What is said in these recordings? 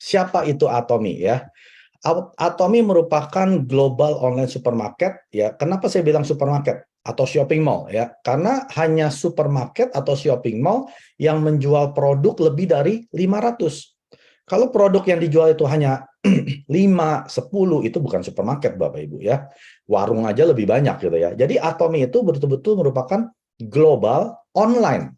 siapa itu Atomy ya? Atomy merupakan global online supermarket ya. Kenapa saya bilang supermarket atau shopping mall ya? Karena hanya supermarket atau shopping mall yang menjual produk lebih dari 500. Kalau produk yang dijual itu hanya 5, 10 itu bukan supermarket Bapak Ibu ya. Warung aja lebih banyak gitu ya. Jadi Atomy itu betul-betul merupakan global online.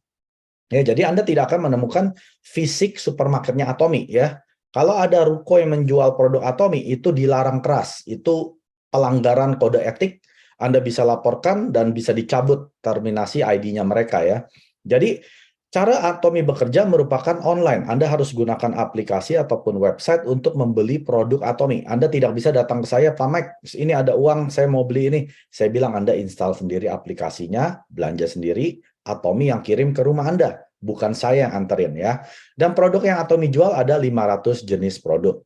Ya, jadi Anda tidak akan menemukan fisik supermarketnya Atomy ya. Kalau ada ruko yang menjual produk Atomy itu dilarang keras. Itu pelanggaran kode etik. Anda bisa laporkan dan bisa dicabut terminasi ID-nya mereka ya. Jadi cara Atomy bekerja merupakan online. Anda harus gunakan aplikasi ataupun website untuk membeli produk Atomy. Anda tidak bisa datang ke saya, Pak Mike, ini ada uang, saya mau beli ini. Saya bilang Anda install sendiri aplikasinya, belanja sendiri, Atomy yang kirim ke rumah Anda, bukan saya yang anterin ya. Dan produk yang Atomy jual ada 500 jenis produk.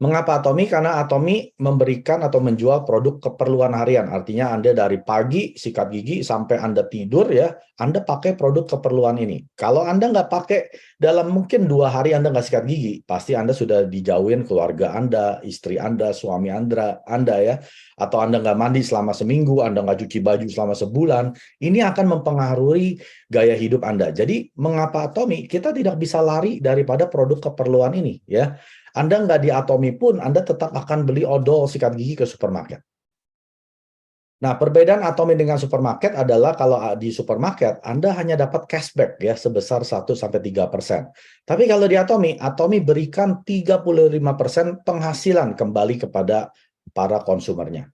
Mengapa Atomy? Karena Atomy memberikan atau menjual produk keperluan harian. Artinya Anda dari pagi sikat gigi sampai Anda tidur ya, Anda pakai produk keperluan ini. Kalau Anda nggak pakai dalam mungkin 2 hari Anda nggak sikat gigi, pasti Anda sudah dijauhin keluarga Anda, istri Anda, suami Anda ya. Atau Anda nggak mandi selama seminggu, Anda nggak cuci baju selama sebulan. Ini akan mempengaruhi gaya hidup Anda. Jadi mengapa Atomy? Kita tidak bisa lari daripada produk keperluan ini ya. Anda nggak di Atomy pun, Anda tetap akan beli odol sikat gigi ke supermarket. Nah, perbedaan Atomy dengan supermarket adalah kalau di supermarket, Anda hanya dapat cashback ya sebesar 1-3%. Tapi kalau di Atomy, Atomy berikan 35% penghasilan kembali kepada para konsumernya.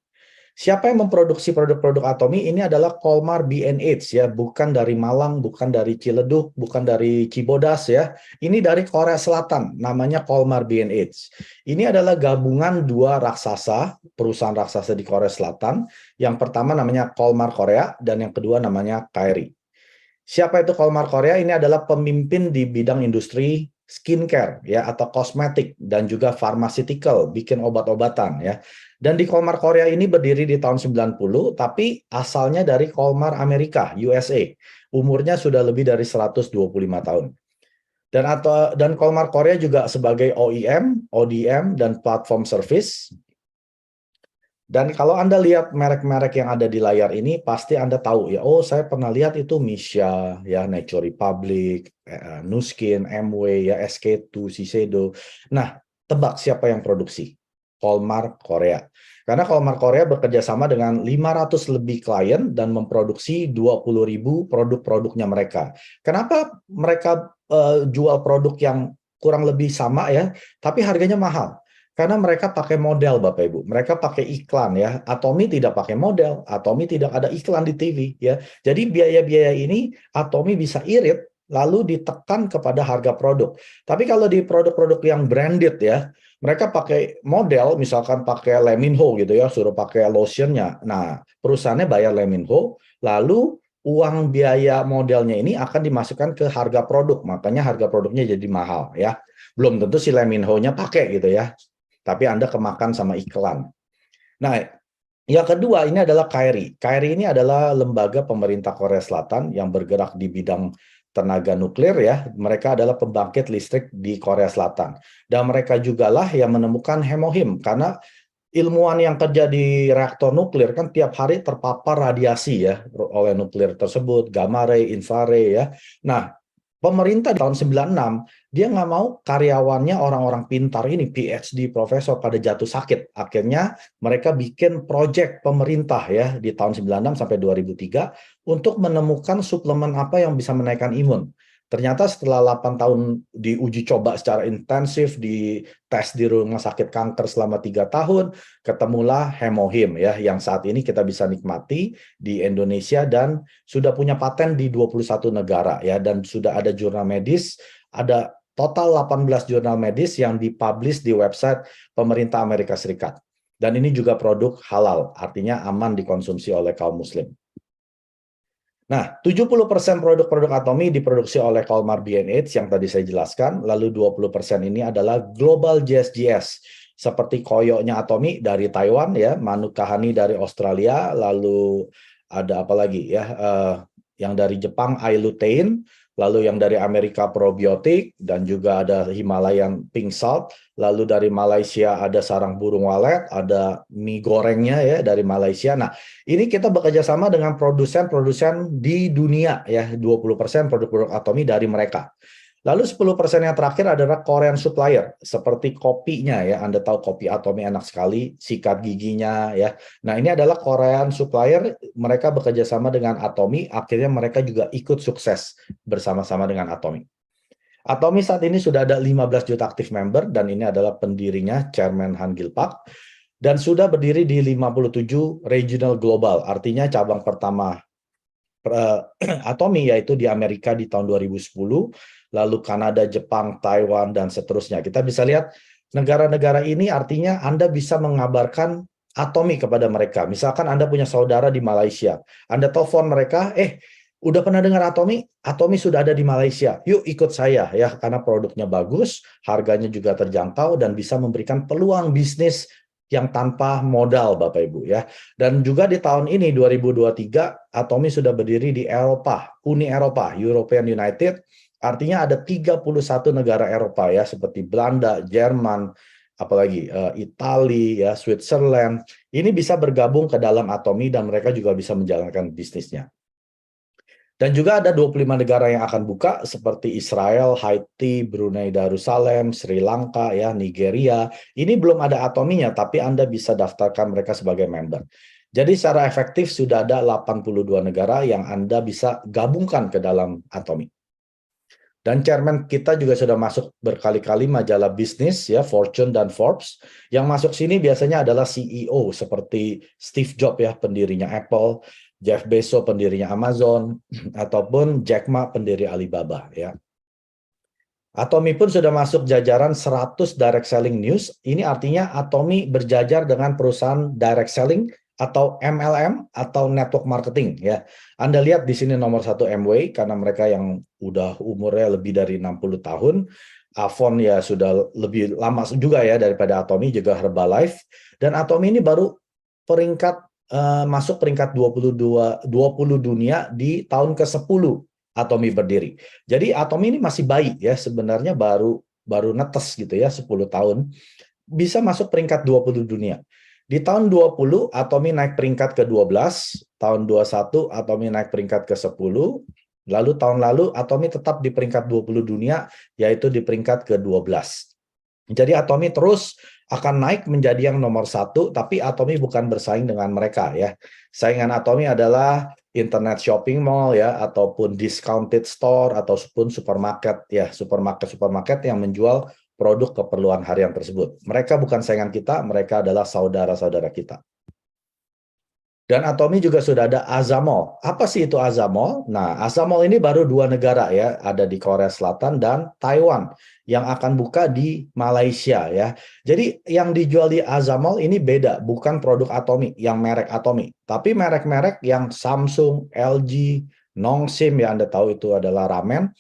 Siapa yang memproduksi produk-produk Atomy? Ini adalah Colmar B&H ya, bukan dari Malang, bukan dari Ciledug, bukan dari Cibodas ya. Ini dari Korea Selatan, namanya Colmar B&H. Ini adalah gabungan dua raksasa, perusahaan raksasa di Korea Selatan. Yang pertama namanya Colmar Korea dan yang kedua namanya Kairi. Siapa itu Colmar Korea? Ini adalah pemimpin di bidang industri skincare ya atau kosmetik dan juga pharmaceutical, bikin obat-obatan ya. Dan di Colmar Korea ini berdiri di tahun 90, tapi asalnya dari Colmar Amerika, USA. Umurnya sudah lebih dari 125 tahun. Dan Colmar Korea juga sebagai OEM, ODM dan platform service. Dan kalau Anda lihat merek-merek yang ada di layar ini, pasti Anda tahu ya, oh saya pernah lihat itu Misha, ya Nature Republic, Nuskin, Amway, ya SK2, Shiseido. Nah, tebak siapa yang produksi? Colmar Korea. Karena Colmar Korea bekerja sama dengan 500 lebih klien dan memproduksi 20.000 produk-produknya mereka. Kenapa mereka jual produk yang kurang lebih sama ya, tapi harganya mahal? Karena mereka pakai model Bapak Ibu, mereka pakai iklan ya. Atomy tidak pakai model, Atomy tidak ada iklan di TV ya. Jadi biaya-biaya ini Atomy bisa irit lalu ditekan kepada harga produk. Tapi kalau di produk-produk yang branded ya, mereka pakai model, misalkan pakai Leminho gitu ya, suruh pakai lotionnya. Nah, perusahaannya bayar Leminho, lalu uang biaya modelnya ini akan dimasukkan ke harga produk, makanya harga produknya jadi mahal ya. Belum tentu si Leminho-nya pakai gitu ya, tapi Anda kemakan sama iklan. Nah, yang kedua ini adalah Kairi. Kairi ini adalah lembaga pemerintah Korea Selatan yang bergerak di bidang tenaga nuklir ya. Mereka adalah pembangkit listrik di Korea Selatan. Dan mereka jugalah yang menemukan hemohim, karena ilmuwan yang kerja di reaktor nuklir kan tiap hari terpapar radiasi ya oleh nuklir tersebut, gamma ray, infrared ya. Nah, pemerintah di tahun 96, dia nggak mau karyawannya orang-orang pintar ini, PhD, profesor, pada jatuh sakit. Akhirnya mereka bikin proyek pemerintah ya di tahun 96 sampai 2003 untuk menemukan suplemen apa yang bisa menaikkan imun. Ternyata setelah 8 tahun diuji coba secara intensif, di tes di rumah sakit kanker selama 3 tahun, ketemulah hemohim ya, yang saat ini kita bisa nikmati di Indonesia dan sudah punya paten di 21 negara ya, dan sudah ada jurnal medis, ada total 18 jurnal medis yang dipublish di website pemerintah Amerika Serikat. Dan ini juga produk halal, artinya aman dikonsumsi oleh kaum muslim. Nah, 70% produk-produk Atomy diproduksi oleh Colmar B&H yang tadi saya jelaskan, lalu 20% ini adalah Global JSGS, seperti koyoknya Atomy dari Taiwan ya, Manukahani dari Australia, lalu ada apa lagi ya, yang dari Jepang, Ailutein, lalu yang dari Amerika probiotik, dan juga ada Himalayan pink salt, lalu dari Malaysia ada sarang burung walet, ada mie gorengnya ya dari Malaysia. Nah, ini kita bekerja sama dengan produsen-produsen di dunia ya, 20% produk-produk Atomy dari mereka. Lalu 10% yang terakhir adalah Korean supplier, seperti kopinya ya. Anda tahu kopi Atomy enak sekali, sikat giginya ya. Nah, ini adalah Korean supplier, mereka bekerja sama dengan Atomy, akhirnya mereka juga ikut sukses bersama-sama dengan Atomy. Atomy saat ini sudah ada 15 juta aktif member, dan ini adalah pendirinya, Chairman Han Gil Pak, dan sudah berdiri di 57 regional global, artinya cabang pertama Atomy yaitu di Amerika di tahun 2010, lalu Kanada, Jepang, Taiwan, dan seterusnya. Kita bisa lihat negara-negara ini artinya Anda bisa mengabarkan Atomy kepada mereka. Misalkan Anda punya saudara di Malaysia, Anda telepon mereka, udah pernah dengar Atomy? Atomy sudah ada di Malaysia. Yuk ikut saya ya, karena produknya bagus, harganya juga terjangkau, dan bisa memberikan peluang bisnis yang tanpa modal, Bapak Ibu ya. Dan juga di tahun ini 2023 Atomy sudah berdiri di Eropa, Uni Eropa, European United, artinya ada 31 negara Eropa ya, seperti Belanda, Jerman, apalagi Italia ya, Switzerland. Ini bisa bergabung ke dalam Atomy dan mereka juga bisa menjalankan bisnisnya. Dan juga ada 25 negara yang akan buka seperti Israel, Haiti, Brunei Darussalam, Sri Lanka, ya, Nigeria. Ini belum ada Atomy-nya, tapi Anda bisa daftarkan mereka sebagai member. Jadi secara efektif sudah ada 82 negara yang Anda bisa gabungkan ke dalam Atomy. Dan chairman kita juga sudah masuk berkali-kali majalah bisnis ya, Fortune dan Forbes. Yang masuk sini biasanya adalah CEO seperti Steve Jobs ya, pendirinya Apple, Jeff Bezos pendirinya Amazon, ataupun Jack Ma pendiri Alibaba ya. Atomy pun sudah masuk jajaran 100 direct selling news. Ini artinya Atomy berjajar dengan perusahaan direct selling atau MLM atau network marketing ya. Anda lihat di sini nomor 1 Amway karena mereka yang udah umurnya lebih dari 60 tahun. Avon ya sudah lebih lama juga ya daripada Atomy, juga Herbalife. Dan Atomy ini baru masuk peringkat 20 dunia di tahun ke-10 Atomy berdiri. Jadi Atomy ini masih bayi ya, sebenarnya baru netes gitu ya, 10 tahun bisa masuk peringkat 20 dunia. Di tahun 20 Atomy naik peringkat ke-12, tahun 21 Atomy naik peringkat ke-10, lalu tahun lalu Atomy tetap di peringkat 20 dunia, yaitu di peringkat ke-12. Jadi Atomy terus akan naik menjadi yang nomor 1, tapi Atomy bukan bersaing dengan mereka ya. Saingan Atomy adalah internet shopping mall ya, ataupun discounted store, ataupun supermarket ya, supermarket yang menjual produk keperluan harian tersebut. Mereka bukan saingan kita, mereka adalah saudara-saudara kita. Dan Atomy juga sudah ada Azamol. Apa sih itu Azamol? Nah, Azamol ini baru 2 negara ya, ada di Korea Selatan dan Taiwan, yang akan buka di Malaysia ya. Jadi yang dijual di Azamol ini beda, bukan produk Atomy, yang merek Atomy, tapi merek-merek yang Samsung, LG, Nongshim ya, Anda tahu itu adalah ramen,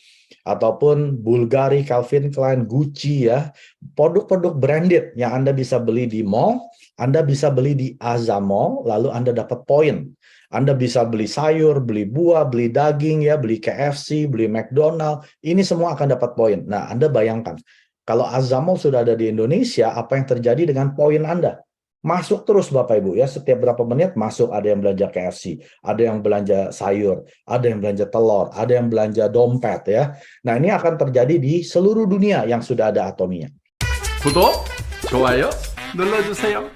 ataupun Bulgari, Calvin Klein, Gucci ya. Produk-produk branded yang Anda bisa beli di mall, Anda bisa beli di Azamol, lalu Anda dapat poin. Anda bisa beli sayur, beli buah, beli daging ya, beli KFC, beli McDonald, ini semua akan dapat poin. Nah, Anda bayangkan, kalau Azamol sudah ada di Indonesia, apa yang terjadi dengan poin Anda? Masuk terus Bapak Ibu ya, setiap berapa menit masuk, ada yang belanja KFC, ada yang belanja sayur, ada yang belanja telur, ada yang belanja dompet ya. Nah, ini akan terjadi di seluruh dunia yang sudah ada Atomy-nya. 구독, 좋아요 눌러주세요.